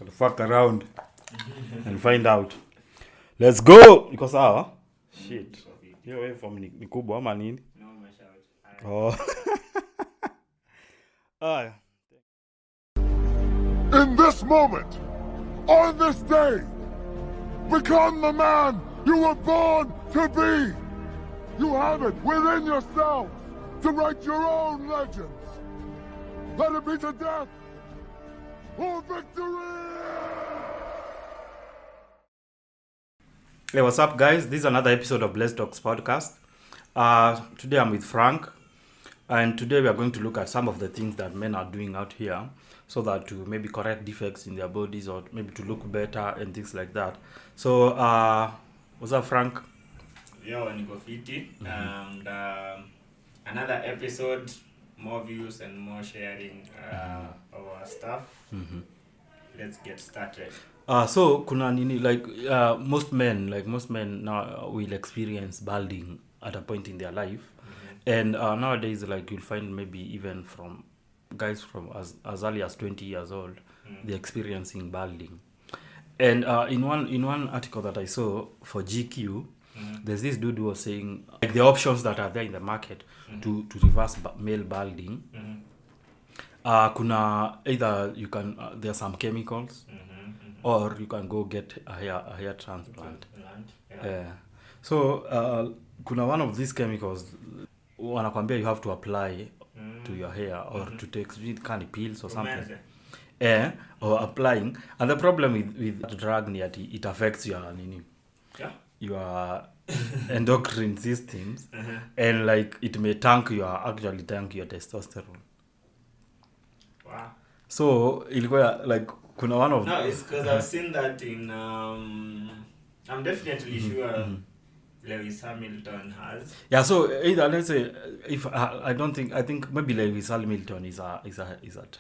So fuck around and find out. Let's go. Iko sawa? Shit. Hiyo waveform ni kubwa ama nini? No, umeshout. Oh. Aya. In this moment, on this day, become the man you were born to be. You have it within yourself to write your own legends. Let it be to death or victory! Hey, what's up, guys? This is another episode of Blessed Talks podcast. Today I'm with Frank, and today we are going to look at some of the things that men are doing out here so that to maybe correct defects in their bodies or maybe to look better and things like that. So, what's up, Frank? Yo, niko fiti. And another episode, more views and more sharing of our stuff. Let's get started. So kuna nini, like most men now will experience balding at a point in their life, and nowadays, like, you'll find maybe even from guys from as early as 20 years old, they're experiencing balding. And in one article that I saw for GQ, there's this dude who was saying like the options that are there in the market to reverse male balding. Kuna either you can there are some chemicals, or you can go get a hair transplant. So kuna one of these chemicals wanakwambia you have to apply to your hair or to take kind of pills or something. Or applying. And the problem with the drug ni ati it affects your your endocrine systems, and like it may tank your testosterone. Wow. So ilikuwa like kuna one of No, it's because I've seen that in I'm definitely sure Lewis Hamilton has. Yeah, so either let's say if I think maybe Lewis Hamilton is a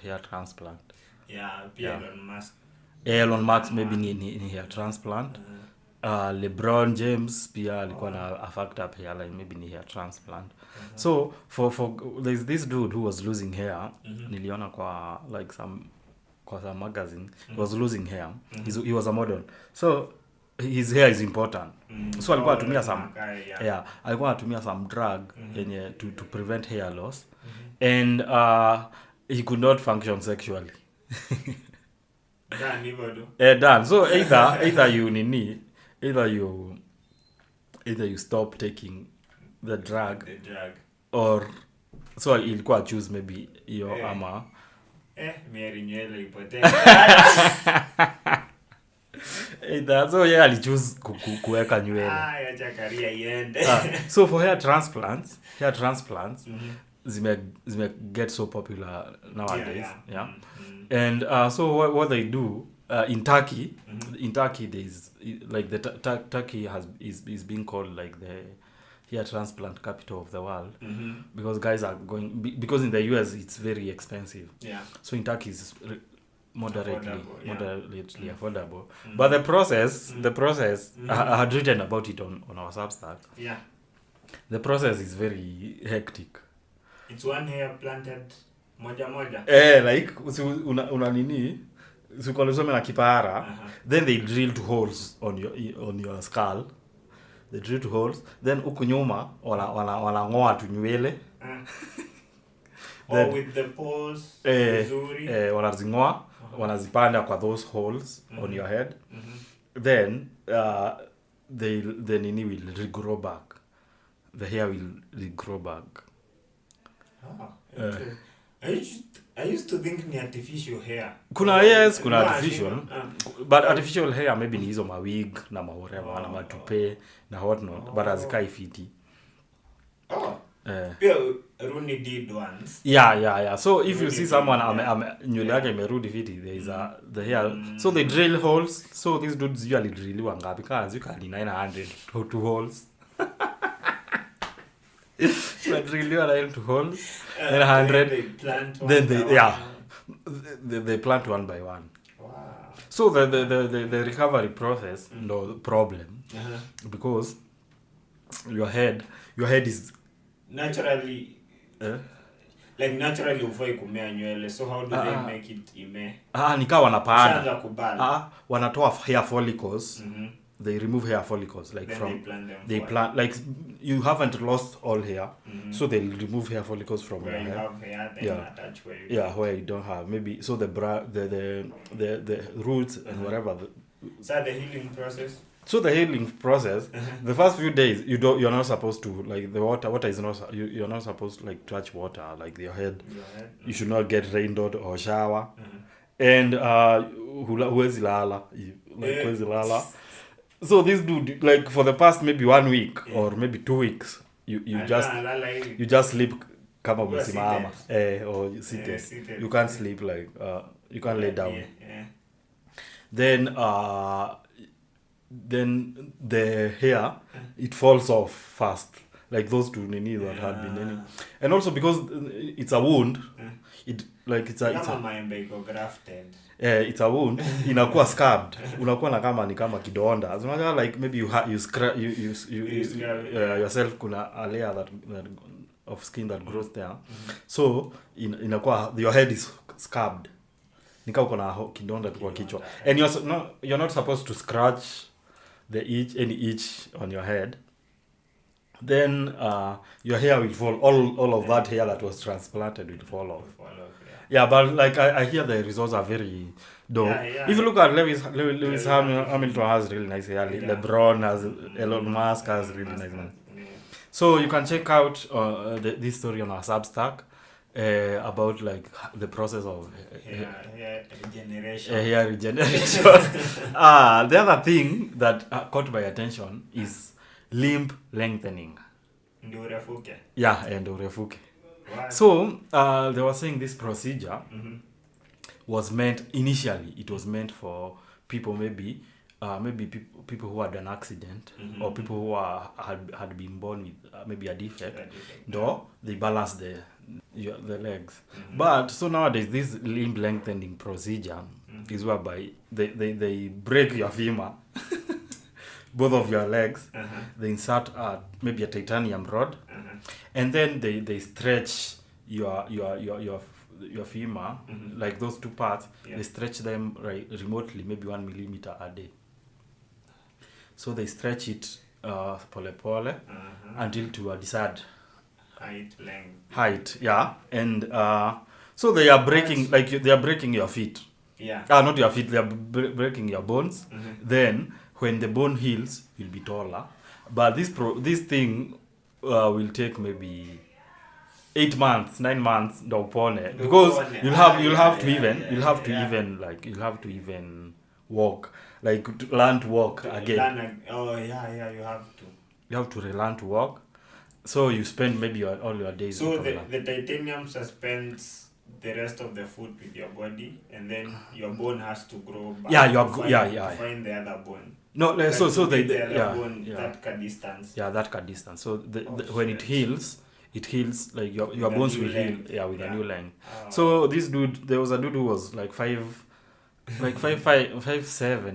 hair transplant. Yeah, Elon Musk maybe ni hair transplant. LeBron James pia alikuwa na a fucked up hairline, maybe ni hair transplant. So for there's this dude who was losing hair. Niliona kwa like some magazine. He was losing hair. He was a model. So his hair is important. So alikuwa anatumia alikuwa anatumia some drug yenye to prevent hair loss, and he could not function sexually. Done. So either you stop taking the drug or so ilikuwa choose maybe hiyo ama mieri nywele ipotee. So ali choose kuweka nywele. Acha career iende. So for hair transplants zime get so popular nowadays. And so what they do in Turkey, there's like the Turkey is being called like the hair transplant capital of the world, because guys are going because in the US it's very expensive. So in Turkey it's moderately affordable. But the process I had written about it on our Substack. The process is very hectic. It's one hair planted moja. Like una nini sukolosome na kipara, then they drill two holes on your skull. They drill two holes, then huku nyuma wanangoa tu nywele. Or with the poles vizuri. Wanazingoa, wanazipanda kwa those holes on your head. Then the nini will regrow back. The hair will regrow back. I used to think ni artificial hair. Kuna artificial. But artificial hair maybe ni hizo mawig na mahorema na matupe na whatnot, but hazikai fiti. Pia Rooney did once. Yeah. So if you see someone nywele yake imerudi fiti, there is the hair. So they drill holes. So these dudes usually drill ngapi? Kazi kali 900 to 2 holes. But really are 2 holes, then 100. They plant one. Then they plant one by one. Wow. So the recovery process no problem, because your head is naturally like naturally ufai kumea nywele, so how do they make it ime? Nikawa wanapanda. Ushaanza kubana. Wanatoa hair follicles. They remove hair follicles like then from they plant like you haven't lost all hair, so they'll remove hair follicles from where your you hair. have hair, then attach where you where you don't have, maybe so the roots and whatever. So the healing process. So the healing process, the first few days you're not supposed to like the water is not you're not supposed to like touch water like your head. You should not get rained on or shower. And huwezi lala, like huwezi lala. So this dude, like for the past maybe 1 week or maybe 2 weeks, you just sleep kama umesimama, or you seated. You can't sleep like you can't lay down. Then the hair it falls off fast, like those two nini that had been nini. And also because it's a wound, it's grafted. It's a wound, inakuwa scabbed. Unakuwa na kama ni kama kidonda. As much like maybe you yourself kuna a layer that of skin that grows there. So inakuwa your head is scabbed. Nika uko na kidonda kwa kichwa. And you're not supposed to scratch any itch on your head. Then your hair will fall. All of that hair that was transplanted will fall off. Yeah, but like I hear the results are very dope. If you look at Lewis Hamilton has really nice hair. LeBron has, Elon Musk has really nice hair. So you can check out this story on our Substack about like the process of hair regeneration. Hair regeneration. The other thing that caught my attention is limb lengthening. Ndio urefuke. Yeah, and urefuke. So they were saying this procedure was meant initially. It was meant for people maybe people who had an accident or people who had been born with maybe a defect. Though they balance the legs. But so nowadays this limb lengthening procedure is whereby they break your femur, both of your legs. They insert maybe a titanium rod. And then they stretch your femur, like those two parts. They stretch them remotely, maybe 1 millimeter a day. So they stretch it pole until to a desired height. Yeah, and so they are breaking your feet. Yeah. Not your feet. They are breaking your bones. Then when the bone heals, you'll be taller. But this thing will take maybe 8 months, 9 months because you'll have to even walk, like learn to walk again. You have to relearn to walk. So you spend maybe all your days. So the titanium suspends the rest of the food with your body, and then your bone has to grow back. To find the other bone. No, that distance. Yeah, that distance. So when it heals like your bones will heal. Yeah, with a new length. So this dude, there was a dude who was like 5'7"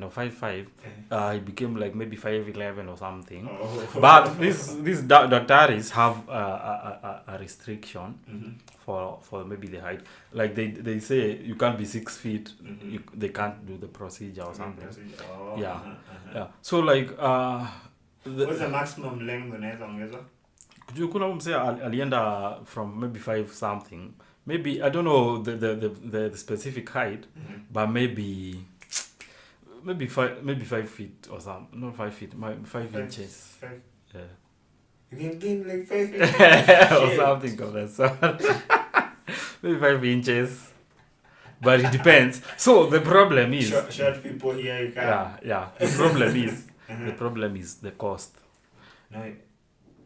or 5'5". He became like maybe 5'11" or something. But these doctors have a restriction for maybe the height. Like they say you can't be 6 feet. They can't do the procedure or something. Yeah. So like what's the maximum length unaweza ongeza? Kuna mse alienda from maybe 5 something. Maybe I don't know the specific height, but maybe 5 feet or something. Not 5 feet, 5 inches. Yeah. You can gain like 5 feet or something of that sort. Maybe 5 inches. But it depends. So the problem is short people here you can. Yeah. The problem is the cost. No.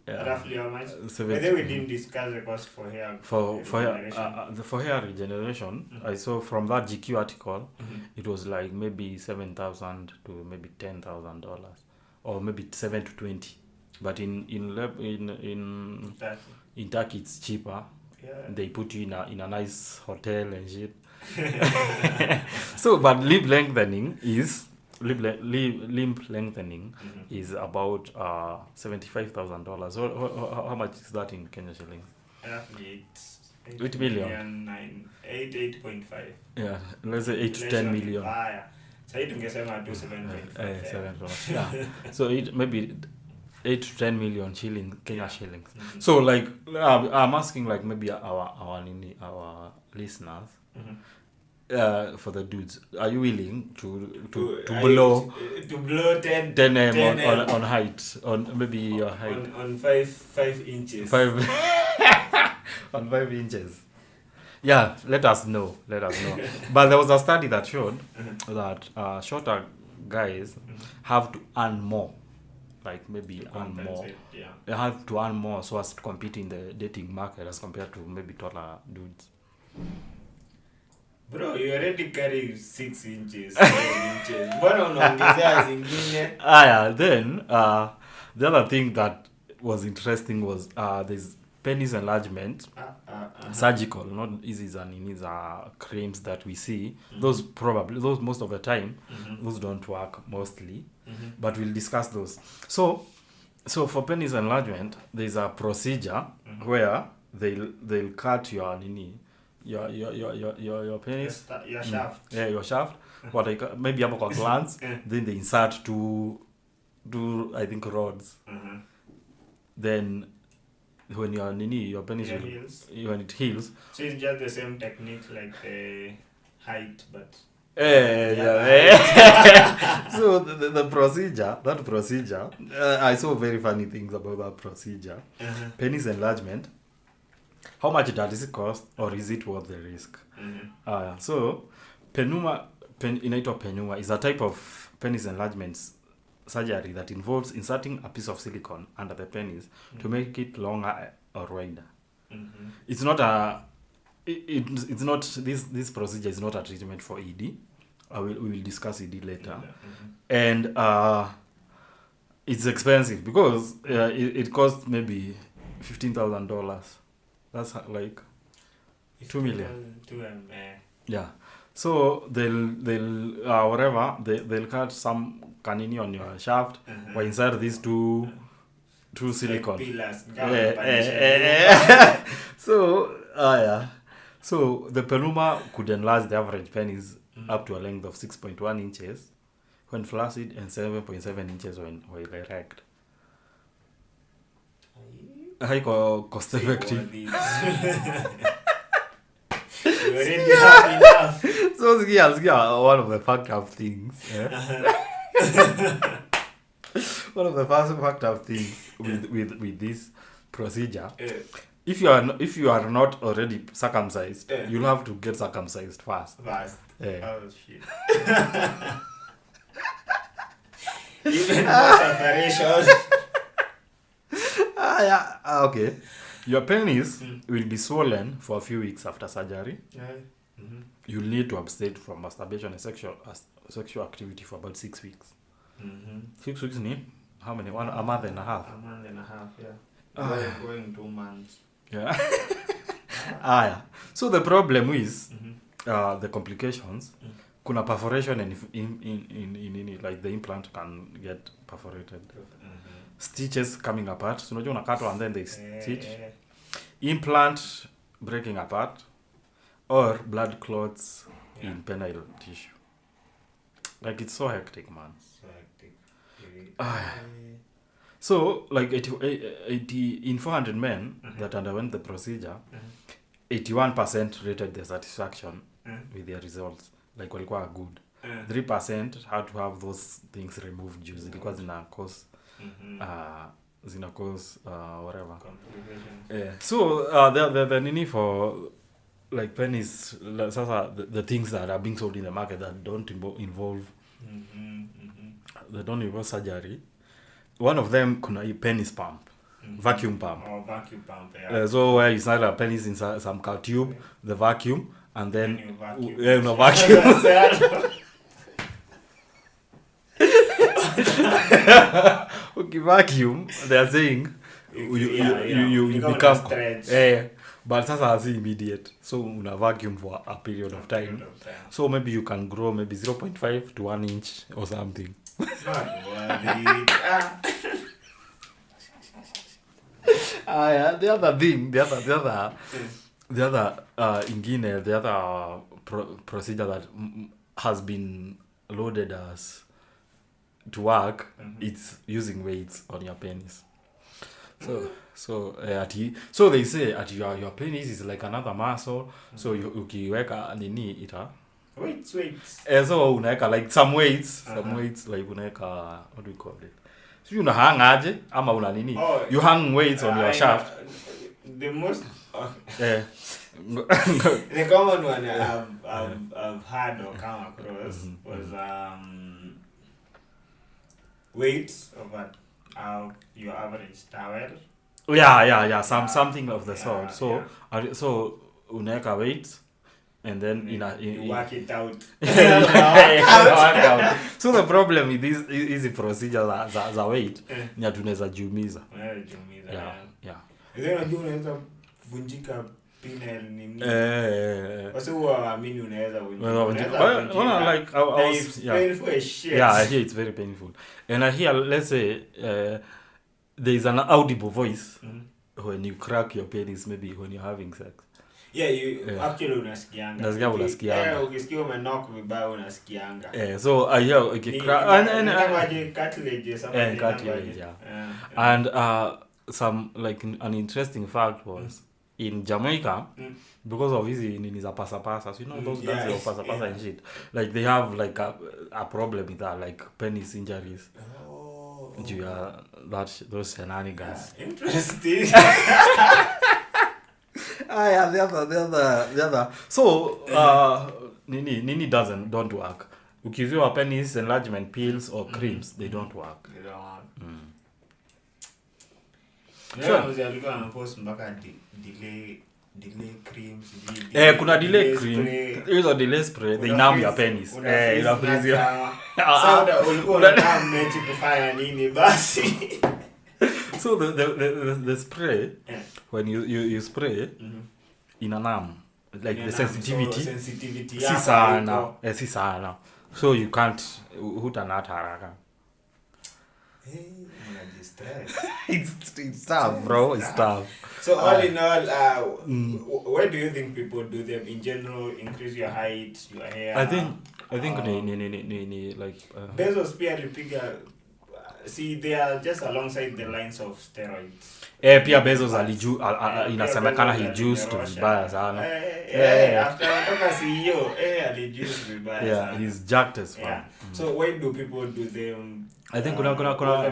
Roughly how much? But then we didn't discuss the cost for hair regeneration. For hair regeneration, I saw from that GQ article, it was like maybe $7,000 to maybe $10,000, or maybe 7 to 20. But in Turkey it's cheaper. Yeah. They put you in a nice hotel and shit. So, but limb lengthening is about $75,000. So how much is that in Kenya shillings? Roughly it's 8 million. 8.5. Yeah, let's say 8 to 10 million. Sasa tungesema tu 7.5. 7. Yeah. So maybe 8 to 10 million shillings, Kenya shillings. So like I'm asking like maybe our listeners, for the dudes, are you willing to blow 10 on height, on maybe your height on 5 inches? 5 on 5 inches. Yeah, let us know. But there was a study that showed that shorter guys have to earn more. Like maybe earn more. Yeah. They have to earn more so as to compete in the dating market as compared to maybe taller dudes. Bro, you already carry 6 inches, 7 inches. Mbona unaongezea zingine? Then the other thing that was interesting was there's penis enlargement, surgical, not easy these are creams that we see. Those most of the time, those don't work mostly, but we'll discuss those. So for penis enlargement, there's a procedure where they'll cut your your penis, your shaft. Yeah, your shaft. What maybe hapo kwa glands, then they insert two I think rods. Then when your penis heals. When it heals. So it's just the same technique like the height, but So the procedure, that procedure, I saw very funny things about that procedure. Penis enlargement. How much does it cost, or is it worth the risk? So inaitwa penuma is a type of penis enlargement surgery that involves inserting a piece of silicone under the penis to make it longer or wider. It's not it's not this procedure is not a treatment for ED. We will discuss ED later. And it's expensive because it costs maybe $15,000. That's like 2 million. Yeah. So they'll whatever they'll cut some canini on your shaft or insert these two silicone. Pillars. So so the penuma could enlarge the average penis up to a length of 6.1 inches when flaccid and 7.7 inches when erect. High cost effective. You already have enough. So yeah, one of the fucked up things. One of the first fucked up things with this procedure. If you are not already circumcised, you'll have to get circumcised first. Oh shit. Even more separations. Okay. Your penis will be swollen for a few weeks after surgery. You'll need to abstain from masturbation and sexual activity for about 6 weeks. 6 weeks need how many? A month and a half. A month and a half, yeah. Going 2 months. Yeah. So the problem is the complications. Kuna perforation in like the implant can get perforated. Stitches coming apart. So unajua unakatwa and then they stitch. Implant breaking apart, or blood clots in penile tissue. Like it's so hectic, man. So hectic. So like 80 in 400 men that underwent the procedure, 81% rated their satisfaction with their results. Like walikuwa good. 3% had to have those things removed due zilikuwa zina cause whatever. So the nini for like penis, the things that are being sold in the market that don't involve surgery. One of them kuna penis pump, vacuum pump. Oh, vacuum pump, yeah. So where you insert a penis inside some car tube, the vacuum, and then you vacuum. Okay, vacuum. They are saying you become but sasa is immediate. So una vacuum for a period of time. So maybe you can grow maybe 0.5 to 1 inch or something. The other the other ingine, the other procedure that has been loaded as to work, it's using weights on your penis. So they say at your penis is like another muscle. So ukiweka nini ita weights. So unaweka like some weights like unaweka, what do you call it? So you hang aje ama una nini? You hang weights on your shaft. The most the common one I've had or come across was weights of your average towel. Yeah, something of the sort. So unaweka weights and then you work it out. So the problem with this easy procedure za weight ni tunaweza jiumiza. Yeah. Then unaweza vunjika pinel nini. Wasa waamini unaweza vunjika. Like I was painful as shit. Yeah, I hear it's very painful. And I hear, let's say there is an audible voice when you crack your penis, maybe when you're having sex. Yeah, you actually unasikianga. Unasikianga. Ukisikia umenok vibaya unasikianga. So I hear okay, crack and cartilage something. Cartilage, yeah. And some like an interesting fact was in Jamaica, because of easy nini za pasa, you know those dances of pasa and shit. Like they have like a problem with that, like penis injuries. Due to those shenanigans. Interesting. The other. So nini don't work. Ukiziwa penis enlargement pills or creams, they don't work. They don't work. Sure. Post mpaka delay creams. Kuna delay cream. Use a delay spray. They numb your penis. Ina freeze you. Sasa ulikuwa unataka mechi kufanya nini basi? So the spray, when you spray, in a numb, like the sensitivity. Si sana. So you can't hutanata haraka. Hey, stress. It's tough, bro. It's tough. So all in all, why do you think people do them in general? Increase your height, your hair. I think ni like Bezos pia alipiga. See, they are just alongside the lines of steroids. Pia Bezos inasemekana he used to vibaya sana. After anatoka CEO, alijuice vibaya sana. Yeah, he's jacked as fuck. Yeah. So why do people do them? I think kuna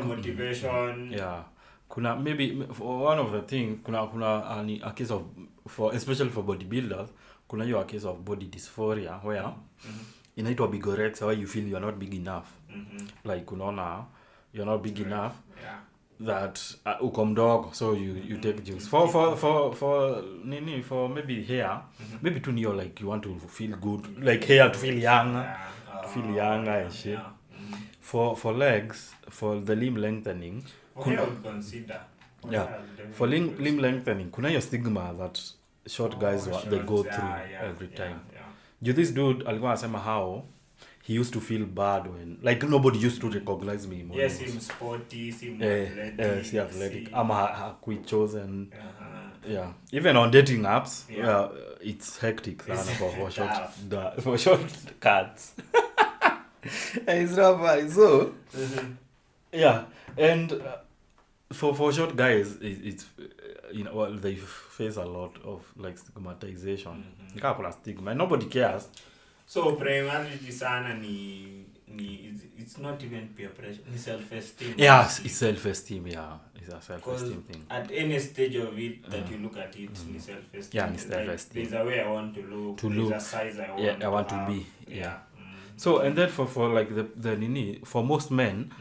motivation. Yeah. Kuna maybe for one of the things kuna a case of, for especially for bodybuilders, kuna a case of body dysphoria where inaitwa bigorexia, where you feel you are not big enough. Like unaona you're not big enough. That uko mdogo, so you take juice for maybe hair, maybe to you like you want to feel good, like hair to feel younger, and shit. For legs, for the limb lengthening, for limb lengthening, kuna your stigma that short guys they go through every time. This dude alikuwa anasema how he used to feel bad when, like, nobody used to recognize me anymore. Yes, him sporty, him athletic. I'm quite chosen. Yeah, even on dating apps, it's hectic for short cuts. It's not funny. So, yeah, and for short guys, it's they face a lot of like stigmatization. Stigma. Nobody cares. So primarily sana ni it's not even peer pressure, it's self-esteem. Yes, it's self-esteem, yeah. It's a self-esteem thing. At any stage of it that you look at it, it's self-esteem. Yeah, it's self-esteem. There's a way I want to look, there's a size I want to be. Yeah. So and then for like the nini, for most men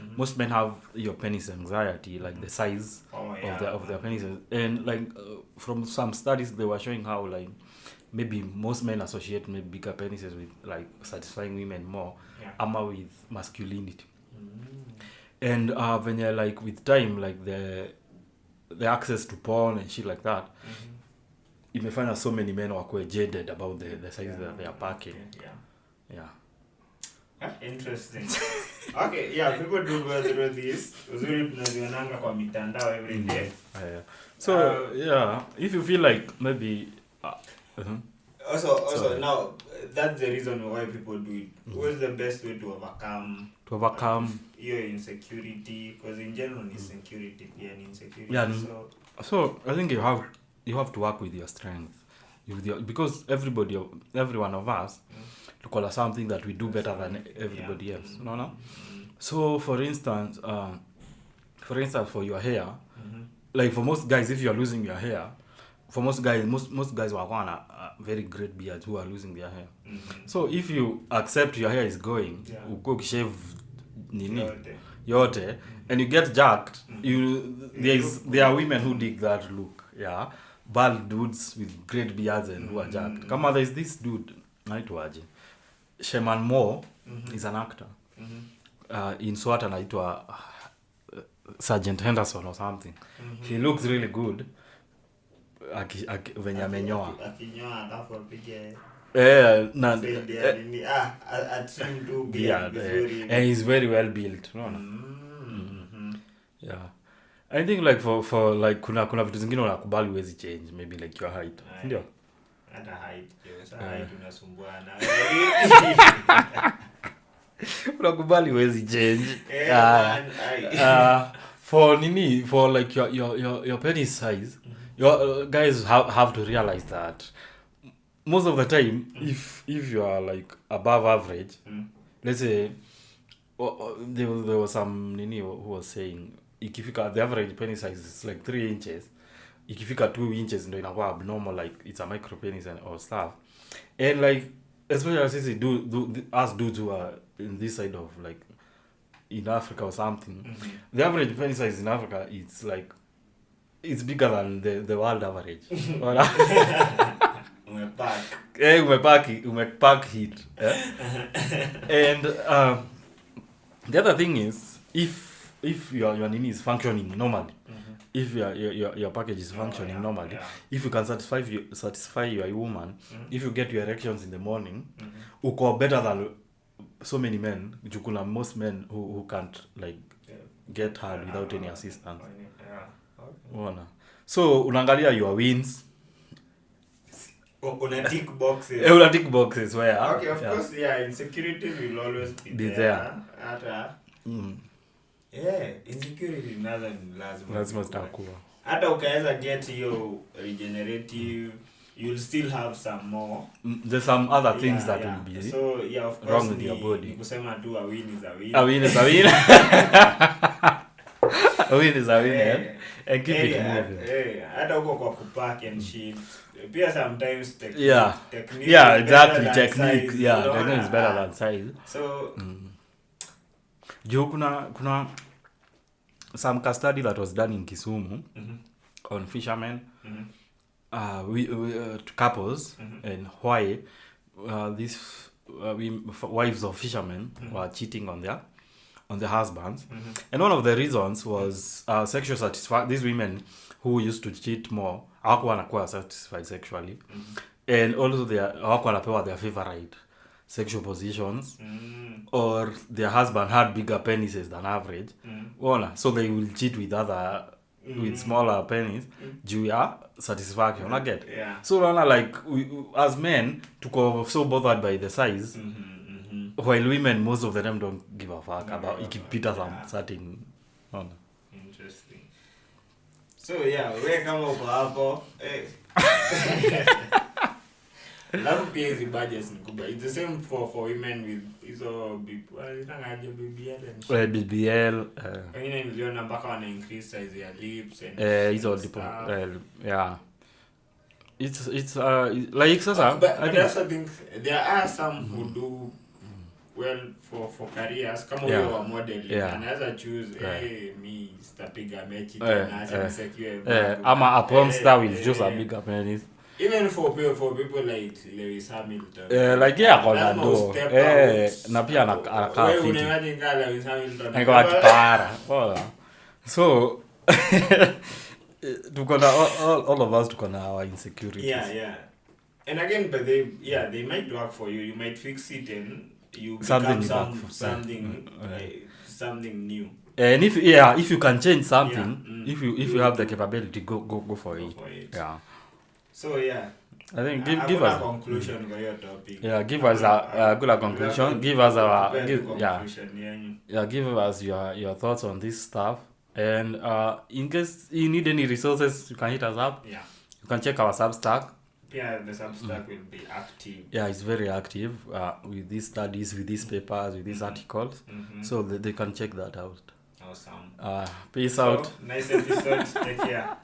have your penis anxiety, like the size of their penises. And like from some studies they were showing how like maybe most men associate maybe bigger penises with like satisfying women more, ama with masculinity. And when you're like with time, like the access to porn and shit like that, you may find that so many men are quite jaded about the size that they are packing. Interesting. Okay, people do go through this. Uzuri tunazionanga kwa mitandao every day. So if you feel like maybe Also now that's the reason why people do it. What's the best way to overcome your insecurity? Because in general, insecurity and insecurity. Yeah. So I think you have to work with your strength, because every one of us to call something that we do better than everybody else. No. So for instance, for your hair, like for most guys, if you are losing your hair, for most guys work on a very great beards who are losing their hair. So if you accept your hair is going, go shave yote, and you get jacked, there are women who dig that look, bald dudes with great beards and who are jacked. Kama there's this dude, naitwaje, Sheman Moore, is an actor. In SWAT anaitwa Sergeant Henderson or something. He looks really good. Venye amenyoa. Akinyoa alafu apige and he's very well built. Yeah. I think like for like kuna vitu zingine unakubali huwezi change, maybe like your height. Ndio. Hata height. Height unasumbuana. Unakubali huwezi change. For like your penis size, your guys have to realize that most of the time, if you are like above average, let's say there was some who was saying ikifika the average penis size is like 3 inches, ikifika 2 inches ndio inakuwa abnormal, like it's a micro penis or stuff. And like especially since us dudes who are in this side of like in Africa or something, the average penis size in Africa it's bigger than the world average. Umepack hit. And the other thing is, if your nini is functioning normally, if your package is functioning normally, if you can satisfy your woman, if you get your erections in the morning, uko better than so many men. Kuna most men who can't like get hard without any assistance. So unaangalia your wins. Una tick boxes. Una tick boxes where. Okay, of course, insecurity will always be there. Insecurity lazima zitakuwa. Hata ukaweza get hiyo regenerative, you'll still have some more. There's some other things that will be so of course wrong with your body. Kusema tu a win is a win. A win is a win. A win is a win. And keep it moving. Hata uko kwa kupack and shit. Pia sometimes technique. Yeah, exactly. Technique. Technique is better than size. So kuna some study that was done in Kisumu on fishermen, couples, and why these wives of fishermen were cheating on their husbands. And one of the reasons was sexual satisfaction. These women who used to cheat more hawakuwa wanakuwa satisfied sexually, and also hawakuwa wanapewa their favorite sexual positions, or their husband had bigger penises than average. So they will cheat with with smaller penis juu ya satisfaction. I get. So like as men tuko so bothered by the size, while women most of the time don't give a fuck about ikipita some certain. Interesting. So we kama uko hapo Love pia hizi budgets ni kubwa. It's the same for women with hizo inaitangaaje BBL and shit. BBL. Wengine niliona mpaka wana increase size ya lips and hizo it's like sasa I also think there are some who do well for careers kama wewe wa model anaweza choose me sitapiga mechi tena acha nisecure ama a porn star will choose a bigger penis. Even for people like Lewis Hamilton. Kona do. Na pia anakaa wewe unaimagine kama Lewis Hamilton. Anakuwa kipara. So all of us tuko na our insecurities. And again, but they might work for you. You might fix it and you become something new. And if you can change something, if you have the capability, go for it. So I think give a us conclusion kwa hiyo topic. Yeah, give us a good conclusion. Give us give us your thoughts on this stuff. And in case you need any resources, you can hit us up. Yeah. You can check our Substack. Yeah, the Substack will be active. Yeah, it's very active with these studies, with these papers, with these articles. So they can check that out. Awesome. Peace out. Nice episode. Take care.